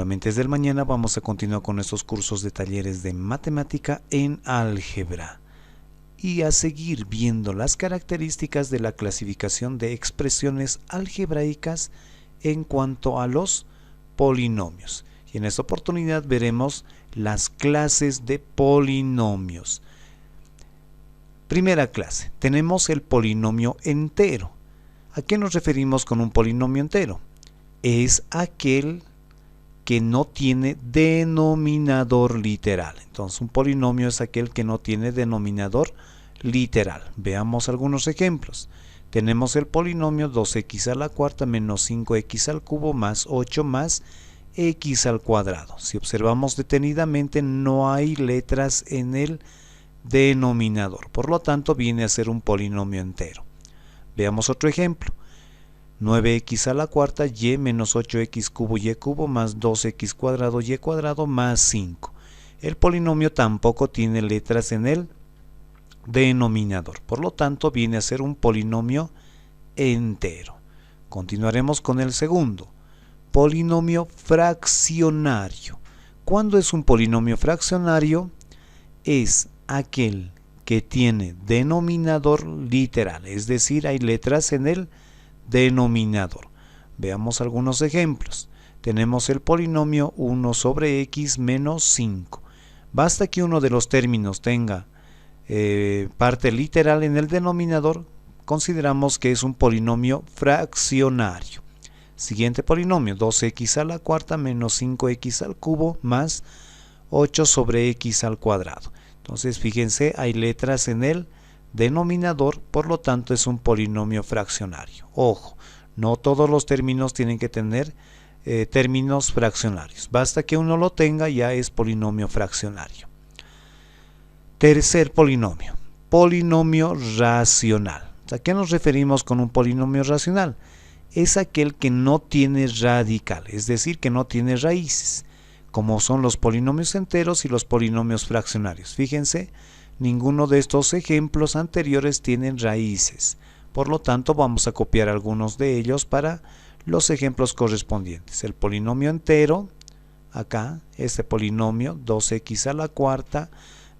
Nuevamente desde el mañana vamos a continuar con estos cursos de talleres de matemática en álgebra y a seguir viendo las características de la clasificación de expresiones algebraicas en cuanto a los polinomios. Y en esta oportunidad veremos las clases de polinomios. Primera clase, tenemos el polinomio entero. ¿A qué nos referimos con un polinomio entero? Es aquel que no tiene denominador literal. Entonces, un polinomio es aquel que no tiene denominador literal. Veamos algunos ejemplos. Tenemos el polinomio 2x a la cuarta menos 5x al cubo más 8 más x al cuadrado. Si observamos detenidamente, no hay letras en el denominador. Por lo tanto, viene a ser un polinomio entero. Veamos otro ejemplo. 9x a la cuarta y menos 8x cubo y cubo más 2x cuadrado y cuadrado más 5. El polinomio tampoco tiene letras en el denominador, por lo tanto viene a ser un polinomio entero. Continuaremos con el segundo, polinomio fraccionario. ¿Cuándo es un polinomio fraccionario? Es aquel que tiene denominador literal, es decir, hay letras en el denominador. Veamos algunos ejemplos. Tenemos el polinomio 1 sobre x menos 5. Basta que uno de los términos tenga parte literal en el denominador, consideramos que es un polinomio fraccionario. Siguiente polinomio, 2x a la cuarta menos 5x al cubo más 8 sobre x al cuadrado. Entonces, fíjense, hay letras en el denominador, por lo tanto es un polinomio fraccionario. Ojo, no todos los términos tienen que tener términos fraccionarios. Basta que uno lo tenga, ya es polinomio fraccionario. Tercer polinomio, polinomio racional. ¿A qué nos referimos con un polinomio racional? Es aquel que no tiene radical, es decir, que no tiene raíces, como son los polinomios enteros y los polinomios fraccionarios. Fíjense, ninguno de estos ejemplos anteriores tienen raíces. Por lo tanto, vamos a copiar algunos de ellos para los ejemplos correspondientes. El polinomio entero, acá, este polinomio, 2x a la cuarta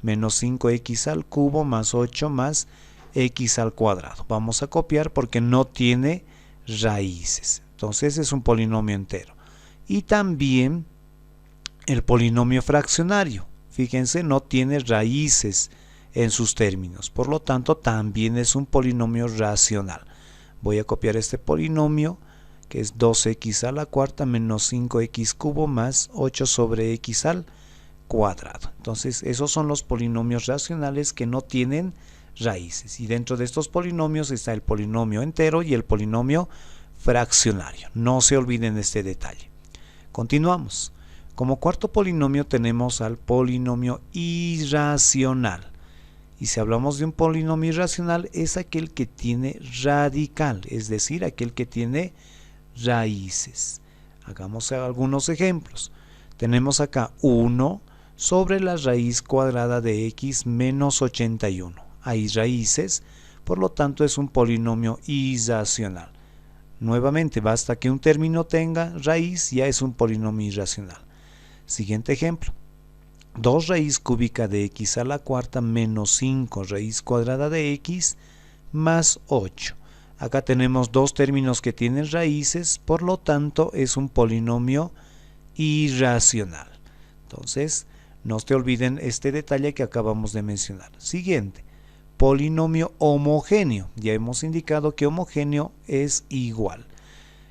menos 5x al cubo más 8 más x al cuadrado. Vamos a copiar porque no tiene raíces. Entonces es un polinomio entero. Y también el polinomio fraccionario. Fíjense, no tiene raíces en sus términos. Por lo tanto, también es un polinomio racional. Voy a copiar este polinomio, que es 2x a la cuarta menos 5x cubo más 8 sobre x al cuadrado. Entonces, esos son los polinomios racionales que no tienen raíces. Y dentro de estos polinomios está el polinomio entero y el polinomio fraccionario. No se olviden este detalle. Continuamos. Como cuarto polinomio tenemos al polinomio irracional. Y si hablamos de un polinomio irracional, es aquel que tiene radical, es decir, aquel que tiene raíces. Hagamos algunos ejemplos. Tenemos acá 1 sobre la raíz cuadrada de x menos 81. Hay raíces, por lo tanto es un polinomio irracional. Nuevamente, basta que un término tenga raíz, ya es un polinomio irracional. Siguiente ejemplo. 2 raíz cúbica de x a la cuarta menos 5 raíz cuadrada de x más 8. Acá tenemos dos términos que tienen raíces, por lo tanto es un polinomio irracional. Entonces, no se olviden este detalle que acabamos de mencionar. Siguiente, polinomio homogéneo. Ya hemos indicado que homogéneo es igual.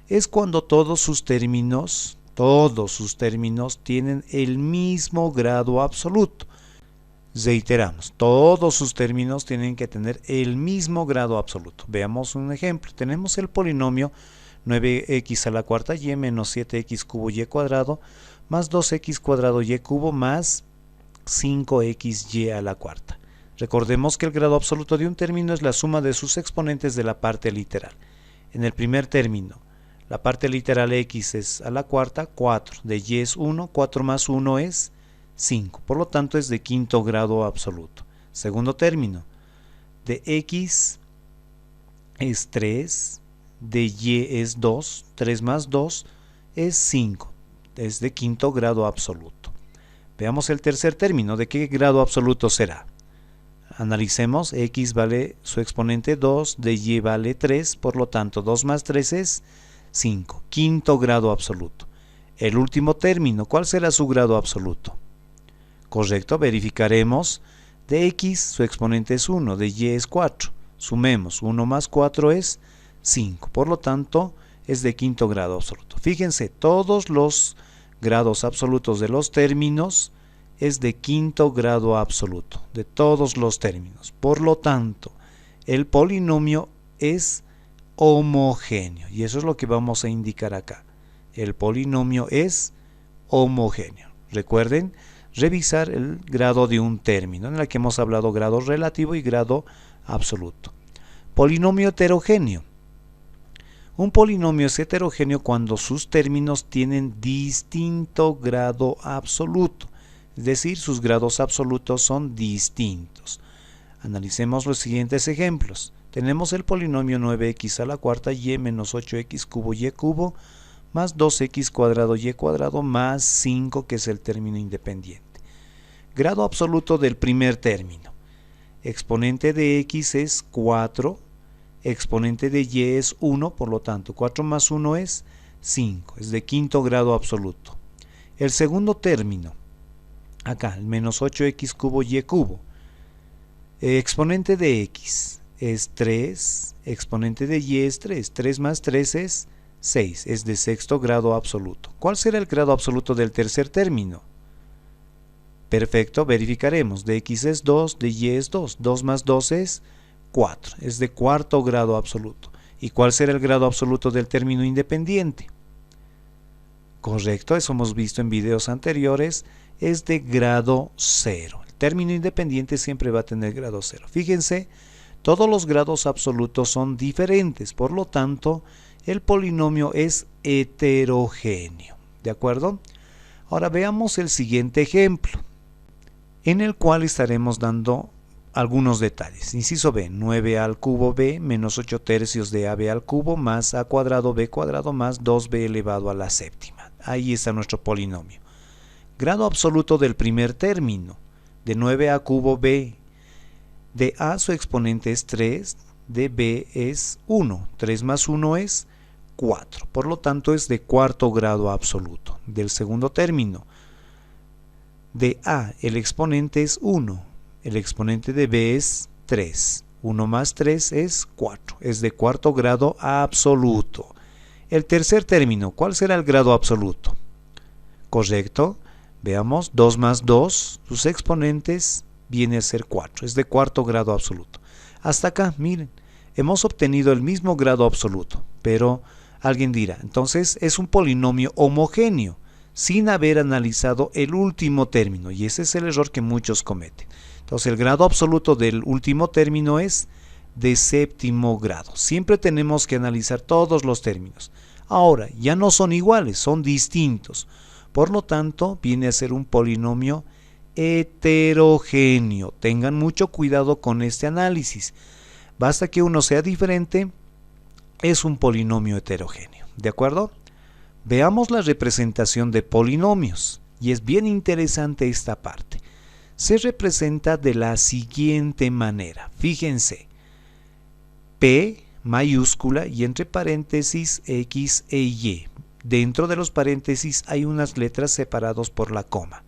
Es cuando todos sus términos tienen el mismo grado absoluto. Reiteramos, todos sus términos tienen que tener el mismo grado absoluto. Veamos un ejemplo. Tenemos el polinomio 9x a la cuarta y menos 7x cubo y cuadrado más 2x cuadrado y cubo más 5xy a la cuarta. Recordemos que el grado absoluto de un término es la suma de sus exponentes de la parte literal. En el primer término, la parte literal x es a la cuarta, 4, de y es 1, 4 más 1 es 5, por lo tanto es de quinto grado absoluto. Segundo término, de x es 3, de y es 2, 3 más 2 es 5, es de quinto grado absoluto. Veamos el tercer término, ¿de qué grado absoluto será? Analicemos, x vale su exponente 2, de y vale 3, por lo tanto 2 más 3 es 5, quinto grado absoluto. El último término, ¿cuál será su grado absoluto? Correcto, verificaremos, de x su exponente es 1, de y es 4, sumemos 1 más 4 es 5, por lo tanto es de quinto grado absoluto. Fíjense, todos los grados absolutos de los términos es de quinto grado absoluto, de todos los términos. Por lo tanto, el polinomio es homogéneo, y eso es lo que vamos a indicar acá. El polinomio es homogéneo. Recuerden revisar el grado de un término, en el que hemos hablado grado relativo y grado absoluto. Polinomio heterogéneo. Un polinomio es heterogéneo cuando sus términos tienen distinto grado absoluto, es decir, sus grados absolutos son distintos. Analicemos los siguientes ejemplos. Tenemos el polinomio 9x a la cuarta y menos 8x cubo y cubo más 2x cuadrado y cuadrado más 5, que es el término independiente. Grado absoluto del primer término. Exponente de x es 4, exponente de y es 1, por lo tanto 4 más 1 es 5, es de quinto grado absoluto. El segundo término, acá, el menos 8x cubo y cubo. Exponente de x es 3, exponente de y es 3, 3 más 3 es 6, es de sexto grado absoluto. ¿Cuál será el grado absoluto del tercer término? Perfecto, verificaremos, de x es 2, de y es 2, 2 más 2 es 4, es de cuarto grado absoluto. ¿Y cuál será el grado absoluto del término independiente? Correcto, eso hemos visto en videos anteriores, es de grado 0. El término independiente siempre va a tener grado 0. Fíjense, todos los grados absolutos son diferentes, por lo tanto, el polinomio es heterogéneo. ¿De acuerdo? Ahora veamos el siguiente ejemplo, en el cual estaremos dando algunos detalles. Inciso B, 9a al cubo b menos 8 tercios de ab al cubo más a cuadrado b cuadrado más 2b elevado a la séptima. Ahí está nuestro polinomio. Grado absoluto del primer término, de 9a cubo b. De a su exponente es 3, de b es 1. 3 más 1 es 4. Por lo tanto es de cuarto grado absoluto. Del segundo término, de a el exponente es 1. El exponente de b es 3. 1 más 3 es 4. Es de cuarto grado absoluto. El tercer término, ¿cuál será el grado absoluto? Correcto. Veamos, 2 más 2, sus exponentes viene a ser 4. Es de cuarto grado absoluto. Hasta acá, miren, hemos obtenido el mismo grado absoluto. Pero alguien dirá, entonces es un polinomio homogéneo, sin haber analizado el último término. Y ese es el error que muchos cometen. Entonces el grado absoluto del último término es de séptimo grado. Siempre tenemos que analizar todos los términos. Ahora, ya no son iguales, son distintos. Por lo tanto, viene a ser un polinomio heterogéneo. Tengan mucho cuidado con este análisis. Basta que uno sea diferente, es un polinomio heterogéneo. ¿De acuerdo? Veamos la representación de polinomios. Y es bien interesante esta parte. Se representa de la siguiente manera. Fíjense. P mayúscula y entre paréntesis X e Y. Dentro de los paréntesis hay unas letras separados por la coma.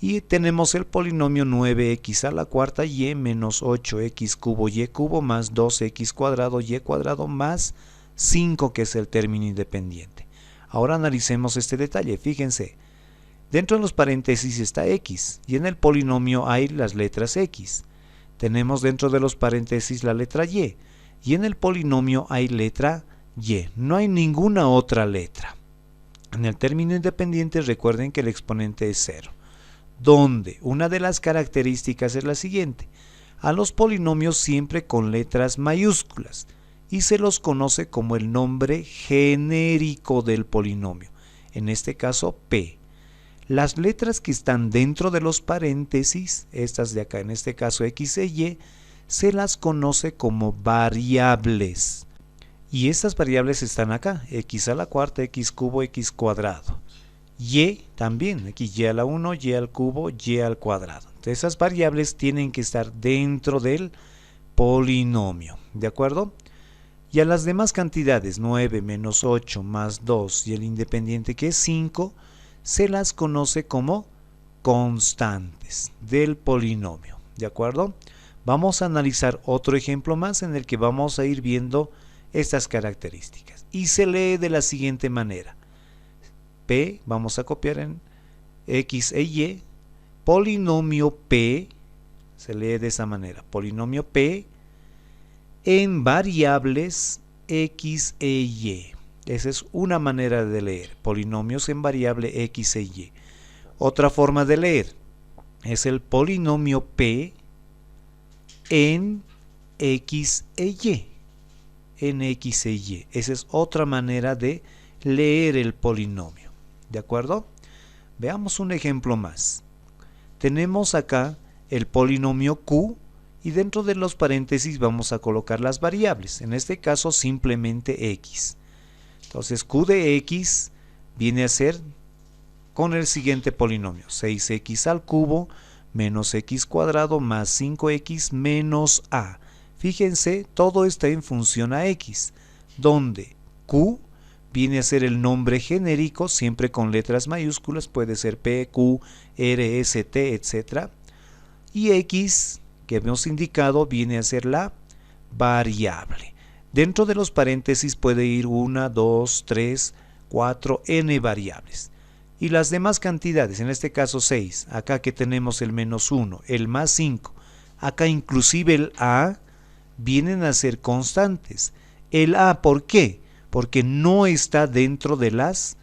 Y tenemos el polinomio 9x a la cuarta y menos 8x cubo y cubo más 2x cuadrado y cuadrado más 5, que es el término independiente. Ahora analicemos este detalle. Fíjense, dentro de los paréntesis está x y en el polinomio hay las letras x. Tenemos dentro de los paréntesis la letra y en el polinomio hay letra y. No hay ninguna otra letra. En el término independiente recuerden que el exponente es 0. Donde una de las características es la siguiente. A los polinomios siempre con letras mayúsculas y se los conoce como el nombre genérico del polinomio. En este caso P. Las letras que están dentro de los paréntesis, estas de acá, en este caso X e Y, se las conoce como variables. Y estas variables están acá, x a la cuarta, x cubo, x cuadrado. Y también, aquí y a la 1, y al cubo, y al cuadrado. Entonces esas variables tienen que estar dentro del polinomio, ¿de acuerdo? Y a las demás cantidades, 9 menos 8 más 2 y el independiente que es 5, se las conoce como constantes del polinomio, ¿de acuerdo? Vamos a analizar otro ejemplo más en el que vamos a ir viendo estas características. Y se lee de la siguiente manera. P, vamos a copiar en X e Y, polinomio P, se lee de esa manera, polinomio P en variables X e Y. Esa es una manera de leer, polinomios en variable X e Y. Otra forma de leer es el polinomio P en X e Y. En X e Y. Esa es otra manera de leer el polinomio. ¿De acuerdo? Veamos un ejemplo más. Tenemos acá el polinomio Q y dentro de los paréntesis vamos a colocar las variables. En este caso simplemente X. Entonces Q de X viene a ser con el siguiente polinomio. 6x al cubo menos x cuadrado más 5x menos a. Fíjense, todo está en función a x, donde Q viene a ser el nombre genérico, siempre con letras mayúsculas, puede ser P, Q, R, S, T, etc. Y X, que hemos indicado, viene a ser la variable. Dentro de los paréntesis puede ir 1, 2, 3, 4, n variables. Y las demás cantidades, en este caso 6, acá que tenemos el menos 1, el más 5, acá inclusive el a, vienen a ser constantes. El a, ¿por qué? Porque no está dentro de las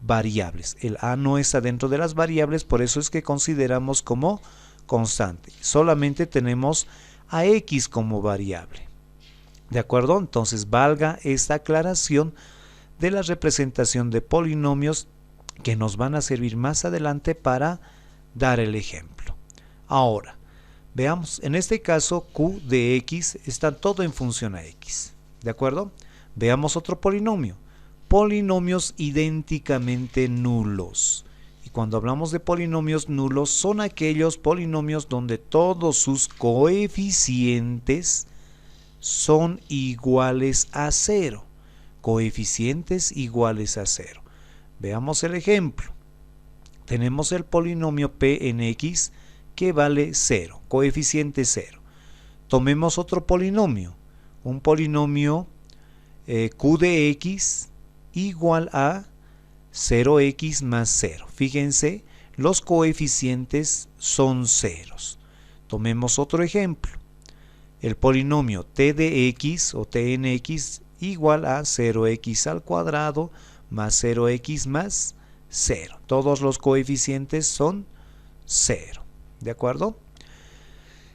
variables. El a no está dentro de las variables, por eso es que consideramos como constante. Solamente tenemos a x como variable. ¿De acuerdo? Entonces valga esta aclaración de la representación de polinomios que nos van a servir más adelante para dar el ejemplo. Ahora, veamos, en este caso Q de X está todo en función a X. ¿De acuerdo? Veamos otro polinomio. Polinomios idénticamente nulos. Y cuando hablamos de polinomios nulos, son aquellos polinomios donde todos sus coeficientes son iguales a 0. Coeficientes iguales a 0. Veamos el ejemplo. Tenemos el polinomio P en X que vale 0, coeficiente 0. Tomemos otro polinomio, un polinomio Q de X igual a 0x más 0. Fíjense, los coeficientes son ceros. Tomemos otro ejemplo. El polinomio T de X o T en X igual a 0x al cuadrado más 0x más 0. Todos los coeficientes son 0. ¿De acuerdo?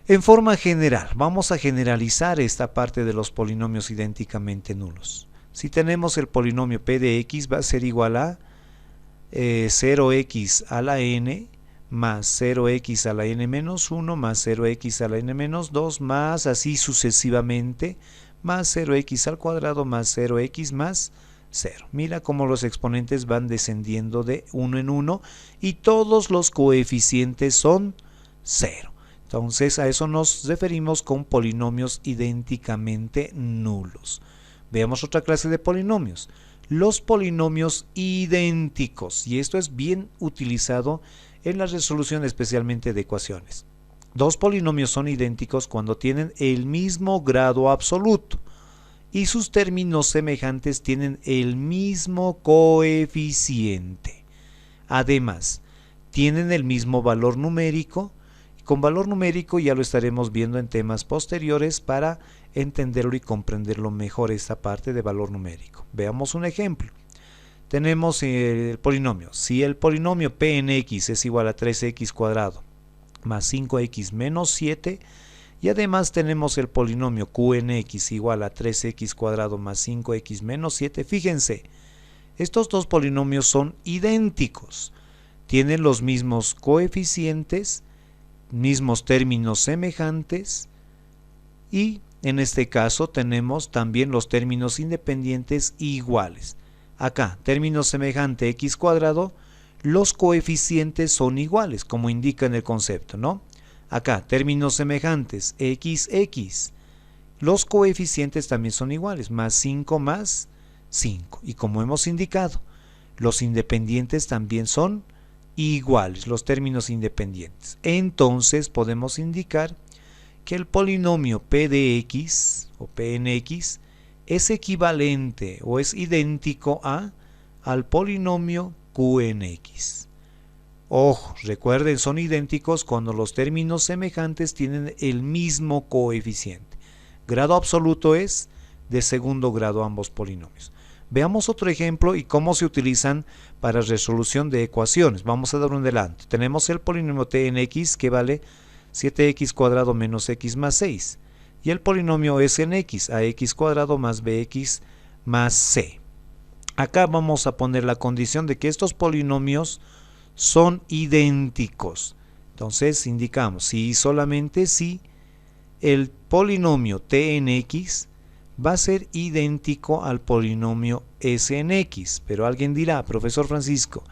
En forma general, vamos a generalizar esta parte de los polinomios idénticamente nulos. Si tenemos el polinomio P de X va a ser igual a 0x a la n más 0x a la n menos 1 más 0x a la n menos 2 más así sucesivamente más 0x al cuadrado más 0x más 0. Mira cómo los exponentes van descendiendo de 1 en 1 y todos los coeficientes son 0. Entonces a eso nos referimos con polinomios idénticamente nulos. Veamos otra clase de polinomios. Los polinomios idénticos, y esto es bien utilizado en la resolución especialmente de ecuaciones. Dos polinomios son idénticos cuando tienen el mismo grado absoluto y sus términos semejantes tienen el mismo coeficiente. Además, tienen el mismo valor numérico. Con valor numérico ya lo estaremos viendo en temas posteriores para entenderlo y comprenderlo mejor esta parte de valor numérico. Veamos un ejemplo. Tenemos el polinomio. Si el polinomio P en X es igual a 3x cuadrado más 5x menos 7 y además tenemos el polinomio Q en X igual a 3x cuadrado más 5x menos 7, fíjense, estos dos polinomios son idénticos. Tienen los mismos coeficientes, mismos términos semejantes y en este caso tenemos también los términos independientes iguales. Acá, término semejante x cuadrado los coeficientes son iguales, como indica en el concepto, ¿no? Acá, términos semejantes, x. Los coeficientes también son iguales, más 5 más 5. Y como hemos indicado, los independientes también son iguales, los términos independientes. Entonces podemos indicar que el polinomio p de x o p en x es equivalente o es idéntico al polinomio q en x. Ojo, recuerden, son idénticos cuando los términos semejantes tienen el mismo coeficiente. Grado absoluto es de segundo grado ambos polinomios. Veamos otro ejemplo y cómo se utilizan para resolución de ecuaciones. Vamos a dar un adelanto. Tenemos el polinomio t en x que vale 7x cuadrado menos x más 6. Y el polinomio s en x, ax cuadrado más bx más c. Acá vamos a poner la condición de que estos polinomios son idénticos. Entonces indicamos si y solamente si el polinomio t en x va a ser idéntico al polinomio s en x. Pero alguien dirá, profesor Francisco,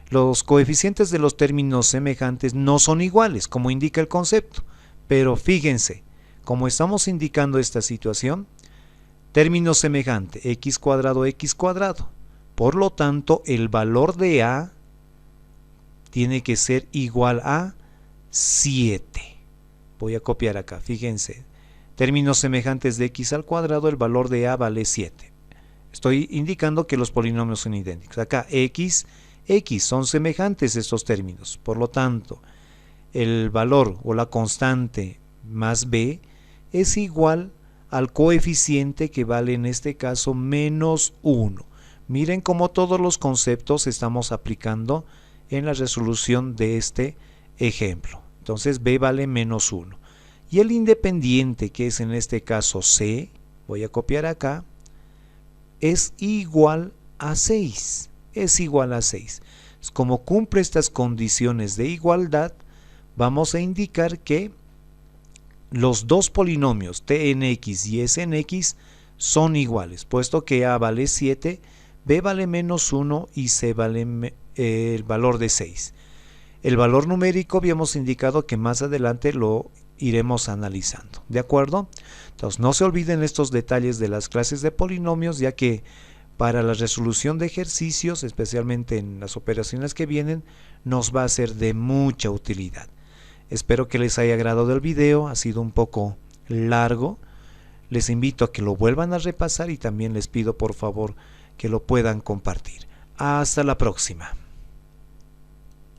los coeficientes de los términos semejantes no son iguales, como indica el concepto. Pero fíjense, como estamos indicando esta situación, término semejante, x cuadrado. Por lo tanto, el valor de a tiene que ser igual a 7. Voy a copiar acá, fíjense. Términos semejantes de x al cuadrado, el valor de a vale 7. Estoy indicando que los polinomios son idénticos. Acá x, son semejantes estos términos. Por lo tanto, el valor o la constante más b es igual al coeficiente que vale en este caso menos 1. Miren cómo todos los conceptos estamos aplicando en la resolución de este ejemplo. Entonces b vale menos 1. Y el independiente, que es en este caso c, voy a copiar acá, es igual a 6. Es igual a 6. Como cumple estas condiciones de igualdad, vamos a indicar que los dos polinomios t en x y s en x son iguales, puesto que a vale 7, b vale menos 1 y c vale el valor de 6. El valor numérico habíamos indicado que más adelante lo iremos analizando, ¿de acuerdo? Entonces no se olviden estos detalles de las clases de polinomios, ya que para la resolución de ejercicios, especialmente en las operaciones que vienen, nos va a ser de mucha utilidad. Espero que les haya agradado el video, ha sido un poco largo. Les invito a que lo vuelvan a repasar y también les pido por favor que lo puedan compartir. Hasta la próxima.